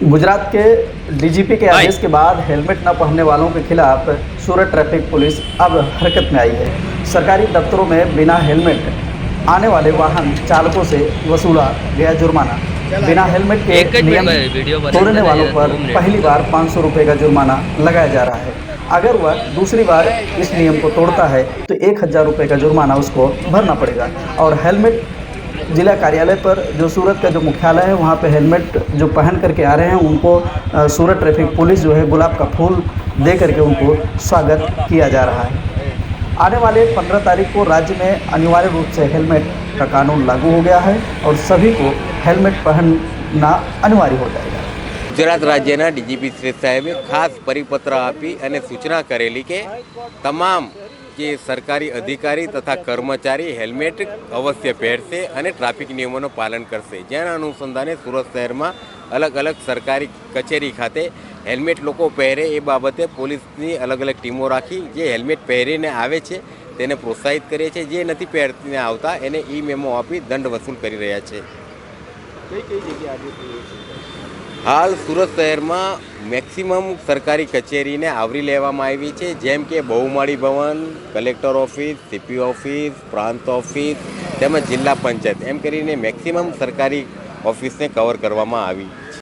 गुजरात के डीजीपी के आदेश के बाद हेलमेट न पहनने वालों के खिलाफ सूरत ट्रैफिक पुलिस अब हरकत में आई है। सरकारी दफ्तरों में बिना हेलमेट आने वाले वाहन चालकों से वसूला गया जुर्माना। बिना हेलमेट के नियम तोड़ने वालों पर पहली बार 500 रुपये का जुर्माना लगाया जा रहा है। अगर वह दूसरी बार इस नियम को तोड़ता है तो 1000 रुपये का जुर्माना उसको भरना पड़ेगा। और हेलमेट जिला कार्यालय पर जो सूरत का जो मुख्यालय है वहाँ पे हेलमेट जो पहन करके आ रहे हैं उनको सूरत ट्रैफिक पुलिस जो है गुलाब का फूल दे करके उनको स्वागत किया जा रहा है। आने वाले 15 तारीख को राज्य में अनिवार्य रूप से हेलमेट का कानून लागू हो गया है और सभी को हेलमेट पहनना अनिवार्य हो जाएगा। गुजरात राज्यના ડીજીપી શ્રી સાહેબે ખાસ પરિપત્ર આપી અને સૂચના કરેલી કે તમામ જે સરકારી અધિકારી તથા કર્મચારી હેલ્મેટ અવશ્ય પહેરશે અને ટ્રાફિક નિયમોનું પાલન કરશે। જેના અનુસંધાને સુરત શહેરમાં અલગ અલગ સરકારી કચેરી ખાતે હેલ્મેટ લોકો પહેરે એ બાબતે પોલીસની અલગ અલગ ટીમો રાખી જે હેલ્મેટ પહેરીને આવે છે તેને પ્રોત્સાહિત કરે છે, જે નથી પહેરીને આવતા એને ઈ મેમો આપી દંડ વસૂલ કરી રહ્યા છે। કઈ જગ્યાએ આજે હાલ સુરત શહેરમાં મેક્સિમમ સરકારી કચેરીને આવરી લેવામાં આવી છે, જેમ કે બહુમાળી ભવન, કલેક્ટર ઓફિસ, સીપી ઓફિસ, પ્રાંત ઓફિસ તેમજ જિલ્લા પંચાયત એમ કરીને મેક્સિમમ સરકારી ઓફિસને કવર કરવામાં આવી।